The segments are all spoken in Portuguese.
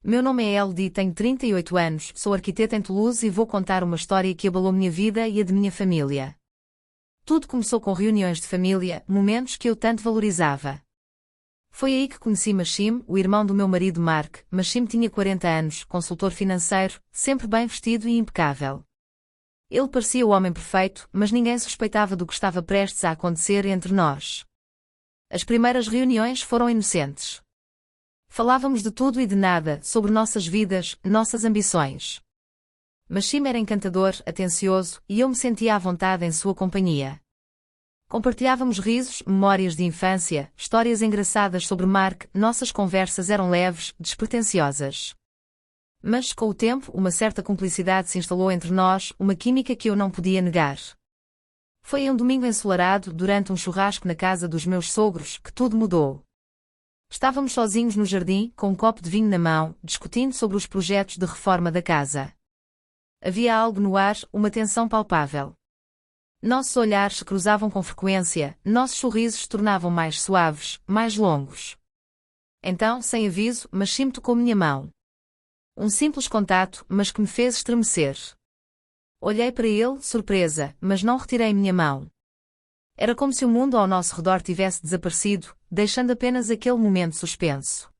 Meu nome é Elodie, tenho 38 anos, sou arquiteta em Toulouse e vou contar uma história que abalou minha vida e a de minha família. Tudo começou com reuniões de família, momentos que eu tanto valorizava. Foi aí que conheci Machim, o irmão do meu marido Mark. Machim tinha 40 anos, consultor financeiro, sempre bem vestido e impecável. Ele parecia o homem perfeito, mas ninguém suspeitava do que estava prestes a acontecer entre nós. As primeiras reuniões foram inocentes. Falávamos de tudo e de nada, sobre nossas vidas, nossas ambições. Machim era encantador, atencioso, e eu me sentia à vontade em sua companhia. Compartilhávamos risos, memórias de infância, histórias engraçadas sobre Mark, nossas conversas eram leves, despretensiosas. Mas, com o tempo, uma certa cumplicidade se instalou entre nós, uma química que eu não podia negar. Foi em um domingo ensolarado, durante um churrasco na casa dos meus sogros, que tudo mudou. Estávamos sozinhos no jardim, com um copo de vinho na mão, discutindo sobre os projetos de reforma da casa. Havia algo no ar, uma tensão palpável. Nossos olhares se cruzavam com frequência, nossos sorrisos se tornavam mais suaves, mais longos. Então, sem aviso, Machim tocou minha mão. Um simples contato, mas que me fez estremecer. Olhei para ele, surpresa, mas não retirei minha mão. Era como se o mundo ao nosso redor tivesse desaparecido, deixando apenas aquele momento suspenso.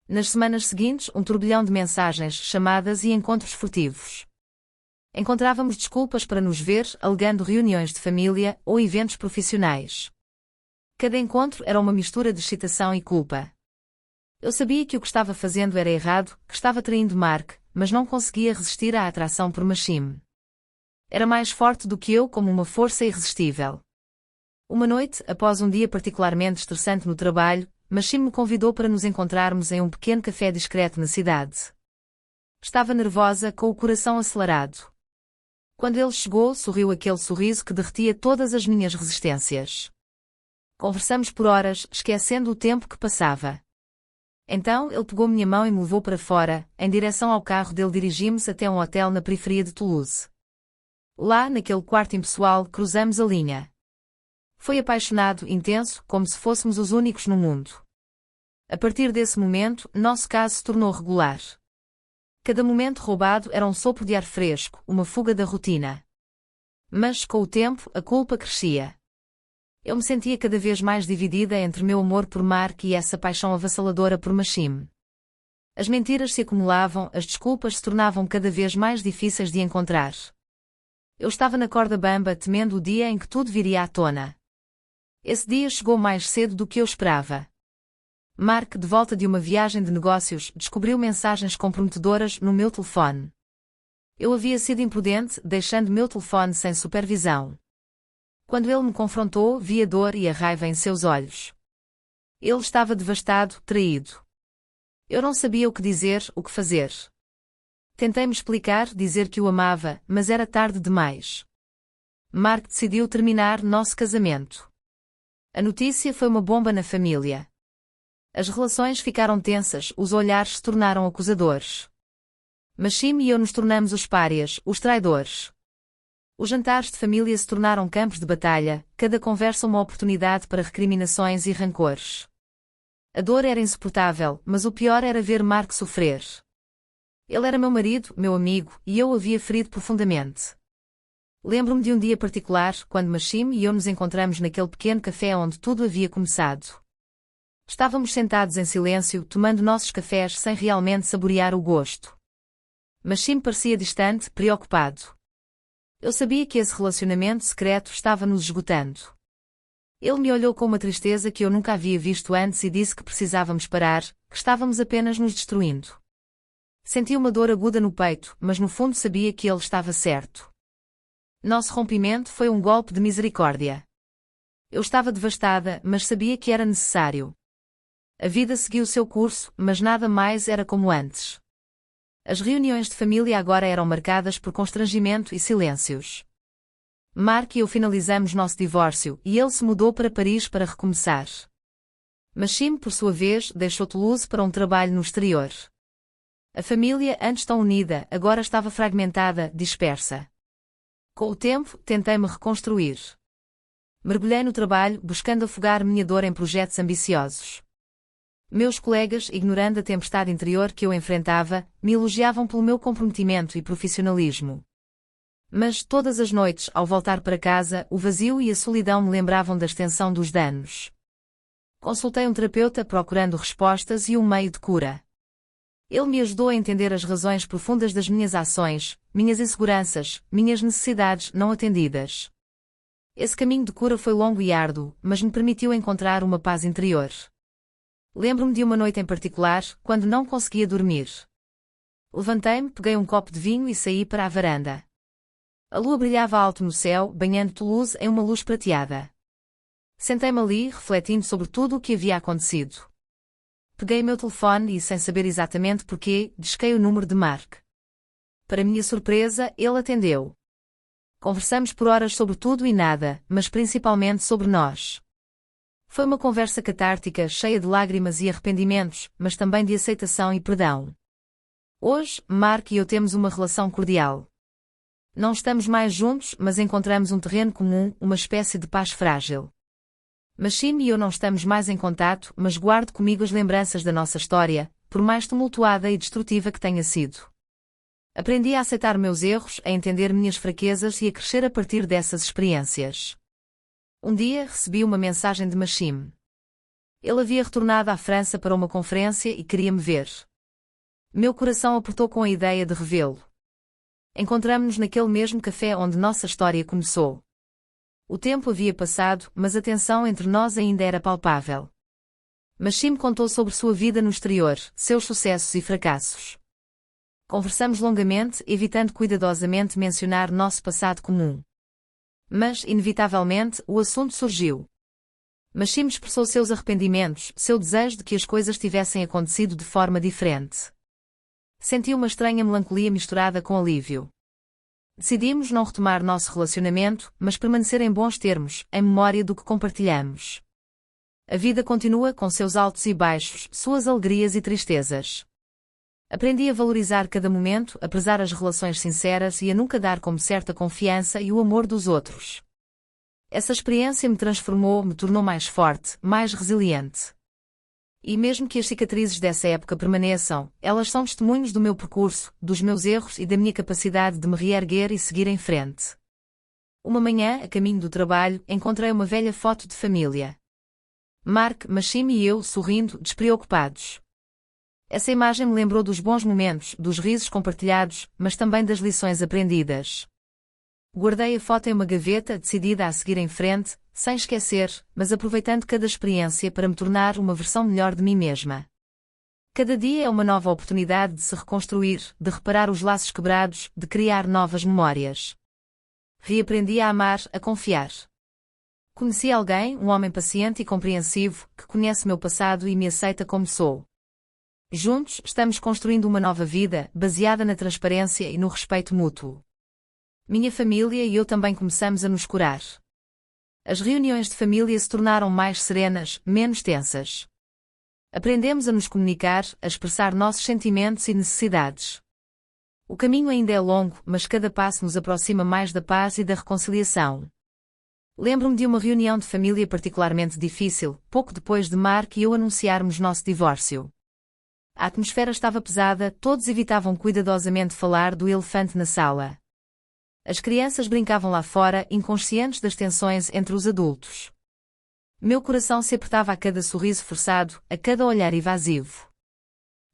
Nas semanas seguintes, um turbilhão de mensagens, chamadas e encontros furtivos. Encontrávamos desculpas para nos ver, alegando reuniões de família ou eventos profissionais. Cada encontro era uma mistura de excitação e culpa. Eu sabia que o que estava fazendo era errado, que estava traindo Mark, mas não conseguia resistir à atração por Machim. Era mais forte do que eu, como uma força irresistível. Uma noite, após um dia particularmente estressante no trabalho, Machim me convidou para nos encontrarmos em um pequeno café discreto na cidade. Estava nervosa, com o coração acelerado. Quando ele chegou, sorriu aquele sorriso que derretia todas as minhas resistências. Conversamos por horas, esquecendo o tempo que passava. Então, ele pegou minha mão e me levou para fora, em direção ao carro dele. Dirigimos até um hotel na periferia de Toulouse. Lá, naquele quarto impessoal, cruzamos a linha. Foi apaixonado, intenso, como se fôssemos os únicos no mundo. A partir desse momento, nosso caso se tornou regular. Cada momento roubado era um sopro de ar fresco, uma fuga da rotina. Mas, com o tempo, a culpa crescia. Eu me sentia cada vez mais dividida entre meu amor por Mark e essa paixão avassaladora por Machim. As mentiras se acumulavam, as desculpas se tornavam cada vez mais difíceis de encontrar. Eu estava na corda bamba, temendo o dia em que tudo viria à tona. Esse dia chegou mais cedo do que eu esperava. Mark, de volta de uma viagem de negócios, descobriu mensagens comprometedoras no meu telefone. Eu havia sido imprudente, deixando meu telefone sem supervisão. Quando ele me confrontou, vi a dor e a raiva em seus olhos. Ele estava devastado, traído. Eu não sabia o que dizer, o que fazer. Tentei me explicar, dizer que o amava, mas era tarde demais. Mark decidiu terminar nosso casamento. A notícia foi uma bomba na família. As relações ficaram tensas, os olhares se tornaram acusadores. Machim e eu nos tornamos os párias, os traidores. Os jantares de família se tornaram campos de batalha, cada conversa uma oportunidade para recriminações e rancores. A dor era insuportável, mas o pior era ver Mark sofrer. Ele era meu marido, meu amigo, e eu o havia ferido profundamente. Lembro-me de um dia particular, quando Machim e eu nos encontramos naquele pequeno café onde tudo havia começado. Estávamos sentados em silêncio, tomando nossos cafés sem realmente saborear o gosto. Machim parecia distante, preocupado. Eu sabia que esse relacionamento secreto estava nos esgotando. Ele me olhou com uma tristeza que eu nunca havia visto antes e disse que precisávamos parar, que estávamos apenas nos destruindo. Senti uma dor aguda no peito, mas no fundo sabia que ele estava certo. Nosso rompimento foi um golpe de misericórdia. Eu estava devastada, mas sabia que era necessário. A vida seguiu seu curso, mas nada mais era como antes. As reuniões de família agora eram marcadas por constrangimento e silêncios. Mark e eu finalizamos nosso divórcio e ele se mudou para Paris para recomeçar. Machim, por sua vez, deixou Toulouse para um trabalho no exterior. A família, antes tão unida, agora estava fragmentada, dispersa. Com o tempo, tentei me reconstruir. Mergulhei no trabalho, buscando afogar minha dor em projetos ambiciosos. Meus colegas, ignorando a tempestade interior que eu enfrentava, me elogiavam pelo meu comprometimento e profissionalismo. Mas, todas as noites, ao voltar para casa, o vazio e a solidão me lembravam da extensão dos danos. Consultei um terapeuta procurando respostas e um meio de cura. Ele me ajudou a entender as razões profundas das minhas ações, minhas inseguranças, minhas necessidades não atendidas. Esse caminho de cura foi longo e árduo, mas me permitiu encontrar uma paz interior. Lembro-me de uma noite em particular, quando não conseguia dormir. Levantei-me, peguei um copo de vinho e saí para a varanda. A lua brilhava alto no céu, banhando Toulouse em uma luz prateada. Sentei-me ali, refletindo sobre tudo o que havia acontecido. Peguei meu telefone e, sem saber exatamente porquê, disquei o número de Marc. Para minha surpresa, ele atendeu. Conversamos por horas sobre tudo e nada, mas principalmente sobre nós. Foi uma conversa catártica, cheia de lágrimas e arrependimentos, mas também de aceitação e perdão. Hoje, Marc e eu temos uma relação cordial. Não estamos mais juntos, mas encontramos um terreno comum, uma espécie de paz frágil. Machime e eu não estamos mais em contato, mas guardo comigo as lembranças da nossa história, por mais tumultuada e destrutiva que tenha sido. Aprendi a aceitar meus erros, a entender minhas fraquezas e a crescer a partir dessas experiências. Um dia recebi uma mensagem de Machime. Ele havia retornado à França para uma conferência e queria me ver. Meu coração apertou com a ideia de revê-lo. Encontramo-nos naquele mesmo café onde nossa história começou. O tempo havia passado, mas a tensão entre nós ainda era palpável. Machime contou sobre sua vida no exterior, seus sucessos e fracassos. Conversamos longamente, evitando cuidadosamente mencionar nosso passado comum. Mas, inevitavelmente, o assunto surgiu. Machime expressou seus arrependimentos, seu desejo de que as coisas tivessem acontecido de forma diferente. Senti uma estranha melancolia misturada com alívio. Decidimos não retomar nosso relacionamento, mas permanecer em bons termos, em memória do que compartilhamos. A vida continua com seus altos e baixos, suas alegrias e tristezas. Aprendi a valorizar cada momento, a prezar as relações sinceras e a nunca dar como certa confiança e o amor dos outros. Essa experiência me transformou, me tornou mais forte, mais resiliente. E mesmo que as cicatrizes dessa época permaneçam, elas são testemunhos do meu percurso, dos meus erros e da minha capacidade de me reerguer e seguir em frente. Uma manhã, a caminho do trabalho, encontrei uma velha foto de família. Marc, Machime e eu, sorrindo, despreocupados. Essa imagem me lembrou dos bons momentos, dos risos compartilhados, mas também das lições aprendidas. Guardei a foto em uma gaveta, decidida a seguir em frente, sem esquecer, mas aproveitando cada experiência para me tornar uma versão melhor de mim mesma. Cada dia é uma nova oportunidade de se reconstruir, de reparar os laços quebrados, de criar novas memórias. Reaprendi a amar, a confiar. Conheci alguém, um homem paciente e compreensivo, que conhece meu passado e me aceita como sou. Juntos, estamos construindo uma nova vida, baseada na transparência e no respeito mútuo. Minha família e eu também começamos a nos curar. As reuniões de família se tornaram mais serenas, menos tensas. Aprendemos a nos comunicar, a expressar nossos sentimentos e necessidades. O caminho ainda é longo, mas cada passo nos aproxima mais da paz e da reconciliação. Lembro-me de uma reunião de família particularmente difícil, pouco depois de Marc e eu anunciarmos nosso divórcio. A atmosfera estava pesada, todos evitavam cuidadosamente falar do elefante na sala. As crianças brincavam lá fora, inconscientes das tensões entre os adultos. Meu coração se apertava a cada sorriso forçado, a cada olhar evasivo.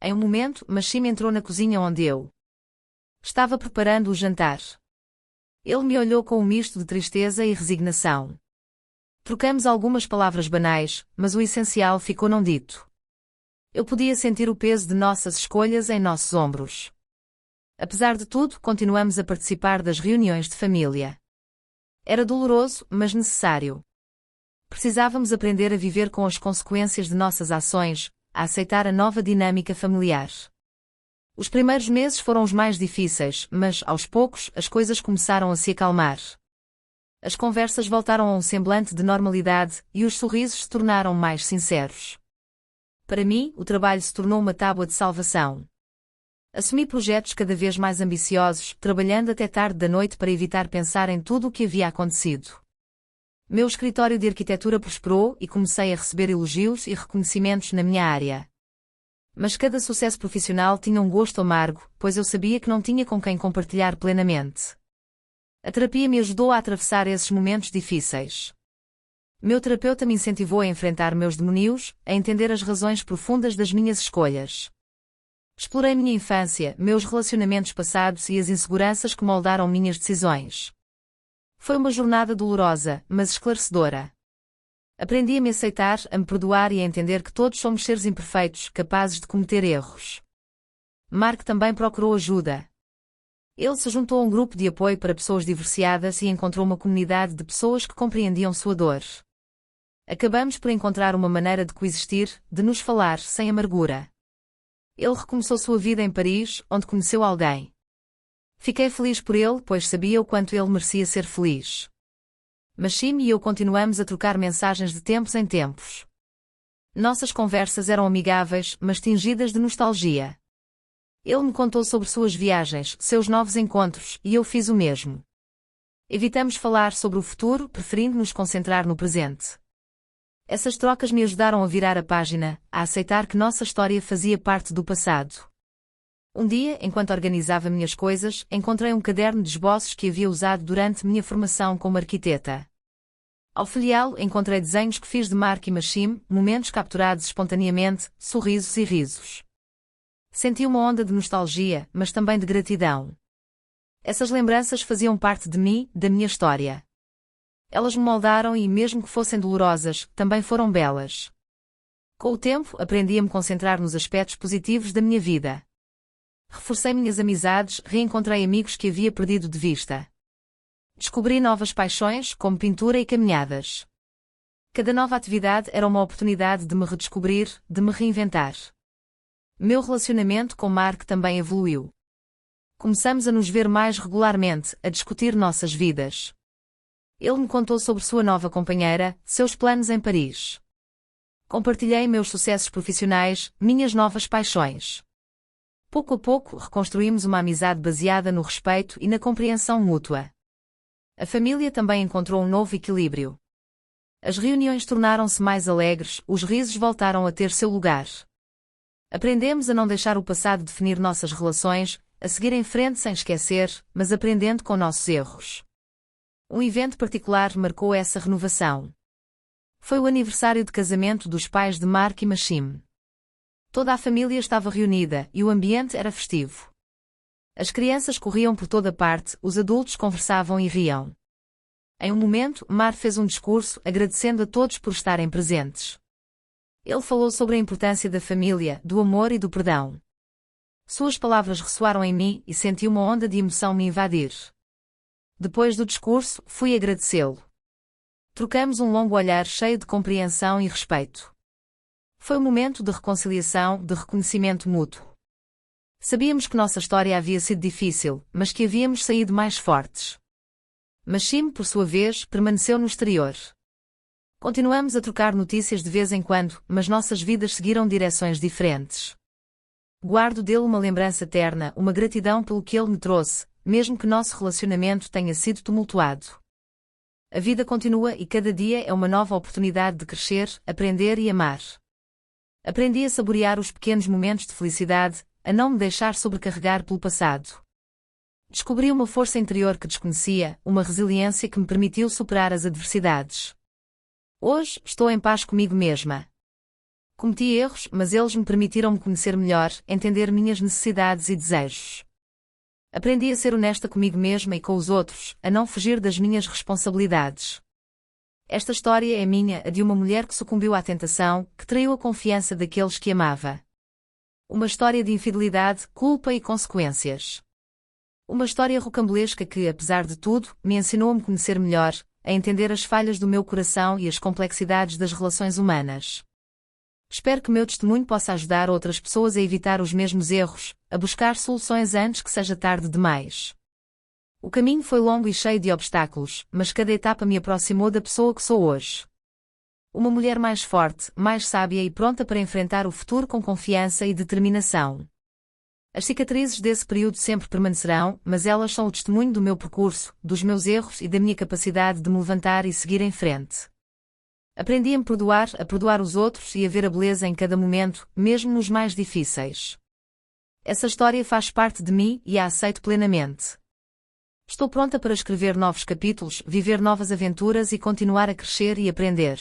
Em um momento, Machime entrou na cozinha onde eu estava preparando o jantar. Ele me olhou com um misto de tristeza e resignação. Trocamos algumas palavras banais, mas o essencial ficou não dito. Eu podia sentir o peso de nossas escolhas em nossos ombros. Apesar de tudo, continuamos a participar das reuniões de família. Era doloroso, mas necessário. Precisávamos aprender a viver com as consequências de nossas ações, a aceitar a nova dinâmica familiar. Os primeiros meses foram os mais difíceis, mas, aos poucos, as coisas começaram a se acalmar. As conversas voltaram a um semblante de normalidade, e os sorrisos se tornaram mais sinceros. Para mim, o trabalho se tornou uma tábua de salvação. Assumi projetos cada vez mais ambiciosos, trabalhando até tarde da noite para evitar pensar em tudo o que havia acontecido. Meu escritório de arquitetura prosperou e comecei a receber elogios e reconhecimentos na minha área. Mas cada sucesso profissional tinha um gosto amargo, pois eu sabia que não tinha com quem compartilhar plenamente. A terapia me ajudou a atravessar esses momentos difíceis. Meu terapeuta me incentivou a enfrentar meus demónios, a entender as razões profundas das minhas escolhas. Explorei minha infância, meus relacionamentos passados e as inseguranças que moldaram minhas decisões. Foi uma jornada dolorosa, mas esclarecedora. Aprendi a me aceitar, a me perdoar e a entender que todos somos seres imperfeitos, capazes de cometer erros. Mark também procurou ajuda. Ele se juntou a um grupo de apoio para pessoas divorciadas e encontrou uma comunidade de pessoas que compreendiam sua dor. Acabamos por encontrar uma maneira de coexistir, de nos falar sem amargura. Ele recomeçou sua vida em Paris, onde conheceu alguém. Fiquei feliz por ele, pois sabia o quanto ele merecia ser feliz. Mashim e eu continuamos a trocar mensagens de tempos em tempos. Nossas conversas eram amigáveis, mas tingidas de nostalgia. Ele me contou sobre suas viagens, seus novos encontros, e eu fiz o mesmo. Evitamos falar sobre o futuro, preferindo nos concentrar no presente. Essas trocas me ajudaram a virar a página, a aceitar que nossa história fazia parte do passado. Um dia, enquanto organizava minhas coisas, encontrei um caderno de esboços que havia usado durante minha formação como arquiteta. Ao folheá-lo, encontrei desenhos que fiz de Mark e Mashim, momentos capturados espontaneamente, sorrisos e risos. Senti uma onda de nostalgia, mas também de gratidão. Essas lembranças faziam parte de mim, da minha história. Elas me moldaram e, mesmo que fossem dolorosas, também foram belas. Com o tempo, aprendi a me concentrar nos aspectos positivos da minha vida. Reforcei minhas amizades, reencontrei amigos que havia perdido de vista. Descobri novas paixões, como pintura e caminhadas. Cada nova atividade era uma oportunidade de me redescobrir, de me reinventar. Meu relacionamento com Mark também evoluiu. Começamos a nos ver mais regularmente, a discutir nossas vidas. Ele me contou sobre sua nova companheira, seus planos em Paris. Compartilhei meus sucessos profissionais, minhas novas paixões. Pouco a pouco, reconstruímos uma amizade baseada no respeito e na compreensão mútua. A família também encontrou um novo equilíbrio. As reuniões tornaram-se mais alegres, os risos voltaram a ter seu lugar. Aprendemos a não deixar o passado definir nossas relações, a seguir em frente sem esquecer, mas aprendendo com nossos erros. Um evento particular marcou essa renovação. Foi o aniversário de casamento dos pais de Mark e Mashim. Toda a família estava reunida e o ambiente era festivo. As crianças corriam por toda parte, os adultos conversavam e riam. Em um momento, Mark fez um discurso agradecendo a todos por estarem presentes. Ele falou sobre a importância da família, do amor e do perdão. Suas palavras ressoaram em mim e senti uma onda de emoção me invadir. Depois do discurso, fui agradecê-lo. Trocamos um longo olhar cheio de compreensão e respeito. Foi um momento de reconciliação, de reconhecimento mútuo. Sabíamos que nossa história havia sido difícil, mas que havíamos saído mais fortes. Mashim, por sua vez, permaneceu no exterior. Continuamos a trocar notícias de vez em quando, mas nossas vidas seguiram direções diferentes. Guardo dele uma lembrança terna, uma gratidão pelo que ele me trouxe, mesmo que nosso relacionamento tenha sido tumultuado. A vida continua e cada dia é uma nova oportunidade de crescer, aprender e amar. Aprendi a saborear os pequenos momentos de felicidade, a não me deixar sobrecarregar pelo passado. Descobri uma força interior que desconhecia, uma resiliência que me permitiu superar as adversidades. Hoje, estou em paz comigo mesma. Cometi erros, mas eles me permitiram me conhecer melhor, entender minhas necessidades e desejos. Aprendi a ser honesta comigo mesma e com os outros, a não fugir das minhas responsabilidades. Esta história é minha, a de uma mulher que sucumbiu à tentação, que traiu a confiança daqueles que amava. Uma história de infidelidade, culpa e consequências. Uma história rocambolesca que, apesar de tudo, me ensinou a me conhecer melhor, a entender as falhas do meu coração e as complexidades das relações humanas. Espero que meu testemunho possa ajudar outras pessoas a evitar os mesmos erros, a buscar soluções antes que seja tarde demais. O caminho foi longo e cheio de obstáculos, mas cada etapa me aproximou da pessoa que sou hoje. Uma mulher mais forte, mais sábia e pronta para enfrentar o futuro com confiança e determinação. As cicatrizes desse período sempre permanecerão, mas elas são o testemunho do meu percurso, dos meus erros e da minha capacidade de me levantar e seguir em frente. Aprendi a me perdoar, a perdoar os outros e a ver a beleza em cada momento, mesmo nos mais difíceis. Essa história faz parte de mim e a aceito plenamente. Estou pronta para escrever novos capítulos, viver novas aventuras e continuar a crescer e aprender.